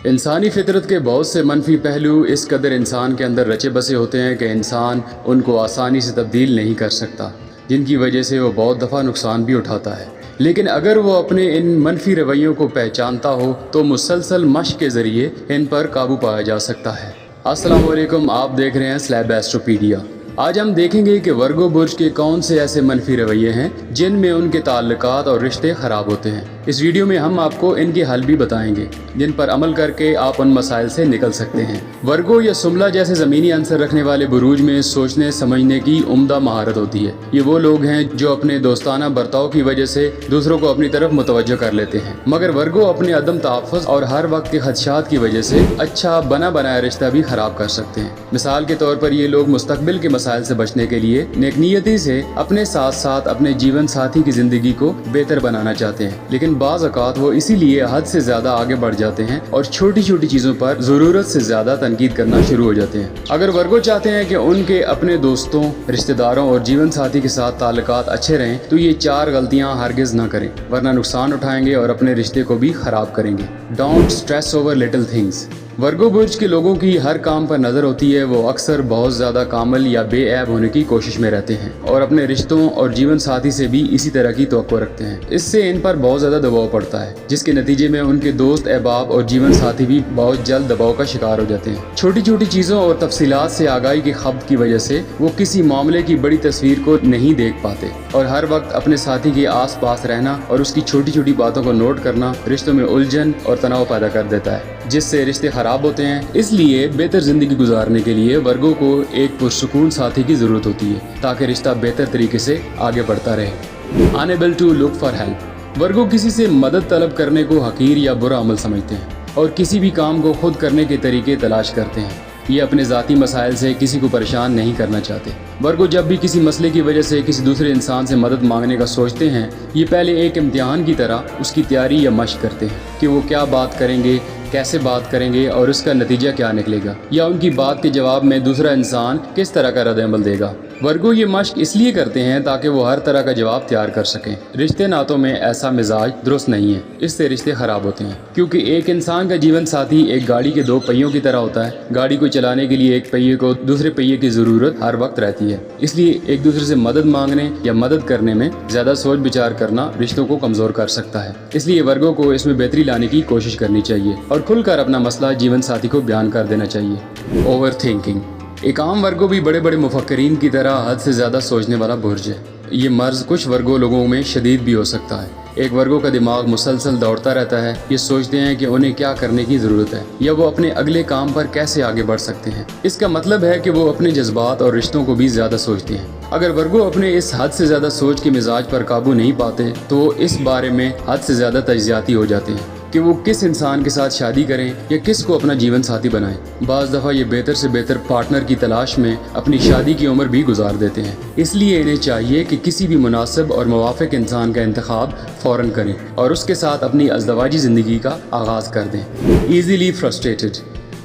इंसानी फितरत के बहुत से मनफी पहलू इस कदर इंसान के अंदर रचे बसे होते हैं कि इंसान उनको आसानी से तब्दील नहीं कर सकता, जिनकी वजह से वो बहुत दफ़ा नुकसान भी उठाता है। लेकिन अगर वो अपने इन मनफी रवैयों को पहचानता हो तो मुसलसल मश्क के ज़रिए इन पर काबू पाया जा सकता है। अस्सलाम वालेकुम, आप देख रहे हैं स्लैब एस्ट्रोपीडिया। आज हम देखेंगे कि वर्गो बुर्ज के कौन से ऐसे मनफी रवैये हैं जिनमें उनके ताल्लुकात और रिश्ते ख़राब होते हैं। इस वीडियो में हम आपको इनके हल भी बताएंगे जिन पर अमल करके आप उन मसाइल से निकल सकते हैं। वर्गो या सुमला जैसे ज़मीनी अंसर रखने वाले बुरूज में सोचने समझने की उम्दा महारत होती है। ये वो लोग हैं जो अपने दोस्ताना बर्ताव की वजह से दूसरों को अपनी तरफ मुतवज्जो कर लेते हैं, मगर वर्गो अपने अदम तहफ़्फ़ुज़ और हर वक्त के खदशात की वजह से अच्छा बना बनाया रिश्ता भी ख़राब कर सकते हैं। मिसाल के तौर पर ये लोग मुस्तकबिल के मसाइल से बचने के लिए नेकनियती से अपने साथ साथ अपने जीवन साथी की ज़िंदगी को बेहतर बनाना चाहते हैं, लेकिन बाज़ औक़ात वो इसीलिए हद से ज़्यादा आगे बढ़ जाते हैं और छोटी छोटी चीज़ों पर ज़रूरत से ज़्यादा तनकीद करना शुरू हो जाते हैं। अगर वर्गो चाहते हैं कि उनके अपने दोस्तों, रिश्तेदारों और जीवन साथी के साथ ताल्लुकात अच्छे रहें तो ये 4 गलतियाँ हरगिज़ ना करें, वरना नुकसान उठाएंगे और अपने रिश्ते को भी ख़राब करेंगे। Don't stress over little things. Virgo बुर्ज के लोगों की हर काम पर नज़र होती है। वो अक्सर बहुत ज़्यादा कामल या बेऐब होने की कोशिश में रहते हैं और अपने रिश्तों और जीवन साथी से भी इसी तरह की तवक्को रखते हैं। इससे इन पर बहुत ज़्यादा दबाव पड़ता है, जिसके नतीजे में उनके दोस्त, अहबाब और जीवन साथी भी बहुत जल्द दबाव का शिकार हो जाते हैं। छोटी छोटी चीज़ों और तफसीलात से आगाही की खब्त की वजह से वो किसी मामले की बड़ी तस्वीर को नहीं देख पाते और हर वक्त अपने साथी के आस पास रहना और उसकी छोटी छोटी बातों को नोट करना रिश्तों में उलझन और तनाव पैदा कर देता है, जिससे रिश्ते ख़राब होते हैं। इसलिए बेहतर ज़िंदगी गुजारने के लिए वर्गो को एक पुरसुकून साथी की ज़रूरत होती है ताकि रिश्ता बेहतर तरीके से आगे बढ़ता रहे। Unable to look for help. Virgo किसी से मदद तलब करने को हकीर या बुरा अमल समझते हैं और किसी भी काम को खुद करने के तरीके तलाश करते हैं। ये अपने ज़ाती मसाइल से किसी को परेशान नहीं करना चाहते। वर्गो जब भी किसी मसले की वजह से किसी दूसरे इंसान से मदद मांगने का सोचते हैं, ये पहले एक इम्तिहान की तरह उसकी तैयारी या मशक करते हैं कि वो क्या बात करेंगे, कैसे बात करेंगे और उसका नतीजा क्या निकलेगा, या उनकी बात के जवाब में दूसरा इंसान किस तरह का रद्द-ए-अमल देगा। वर्गो ये मशक इसलिए करते हैं ताकि वो हर तरह का जवाब तैयार कर सकें। रिश्ते नातों में ऐसा मिजाज दुरुस्त नहीं है, इससे रिश्ते ख़राब होते हैं, क्योंकि एक इंसान का जीवन साथी एक गाड़ी के 2 पहियों की तरह होता है। गाड़ी को चलाने के लिए एक पहिए को दूसरे पहिए की ज़रूरत हर वक्त रहती है, इसलिए एक दूसरे से मदद मांगने या मदद करने में ज़्यादा सोच विचार करना रिश्तों को कमज़ोर कर सकता है। इसलिए वर्गो को इसमें बेहतरी लाने की कोशिश करनी चाहिए और खुलकर अपना मसला जीवन साथी को बयान कर देना चाहिए। Over thinking. एक आम वर्गो भी बड़े बड़े मुफक्किरीन की तरह हद से ज़्यादा सोचने वाला बुर्ज है। ये मर्ज़ कुछ वर्गो लोगों में शदीद भी हो सकता है। एक वर्गो का दिमाग मुसलसल दौड़ता रहता है। ये सोचते हैं कि उन्हें क्या करने की ज़रूरत है या वो अपने अगले काम पर कैसे आगे बढ़ सकते हैं। इसका मतलब है कि वो अपने जज्बात और रिश्तों को भी ज़्यादा सोचते हैं। अगर वर्गो अपने इस हद से ज़्यादा सोच के मिजाज पर काबू नहीं पाते तो इस बारे में हद से ज़्यादा तज्जियाती हो जाते हैं कि वो किस इंसान के साथ शादी करें या किस को अपना जीवन साथी बनाएं। बाज़ दफ़ा ये बेहतर से बेहतर पार्टनर की तलाश में अपनी शादी की उम्र भी गुजार देते हैं। इसलिए इन्हें चाहिए कि किसी भी मुनासिब और मुवाफ़िक इंसान का इंतखाब फ़ौरन करें और उसके साथ अपनी अज़दवाजी ज़िंदगी का आगाज़ कर दें। Easily frustrated.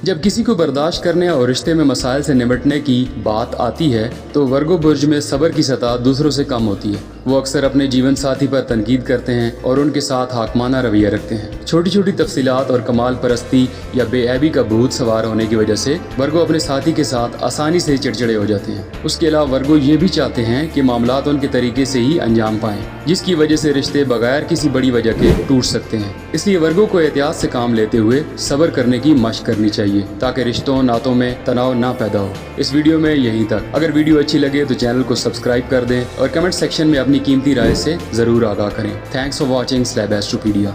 जब किसी को बर्दाश्त करने और रिश्ते में मसाइल से निपटने की बात आती है तो वर्गो बुर्ज में सब्र की सतह दूसरों से कम होती है। वो अक्सर अपने जीवन साथी पर तनकीद करते हैं और उनके साथ हाकमाना रवैया रखते हैं। छोटी छोटी तफसीलात और कमाल परस्ती या बेऐबी का भूत सवार होने की वजह से वर्गो अपने साथी के साथ आसानी से चिड़चिड़े हो जाते हैं। उसके अलावा वर्गो ये भी चाहते हैं कि मामलात उनके तरीके से ही अंजाम पाएं, जिसकी वजह से रिश्ते बगैर किसी बड़ी वजह के टूट सकते हैं। इसलिए वर्गो को एहतियात से काम लेते हुए सब्र करने की मशक करनी चाहिए ताकि रिश्तों नातों में तनाव ना पैदा हो। इस वीडियो में यहीं तक। अगर वीडियो अच्छी लगे तो चैनल को सब्सक्राइब कर दें और कमेंट सेक्शन में अपनी कीमती राय से ज़रूर आगाह करें। Thanks for watching Slab एस्ट्रोपीडिया।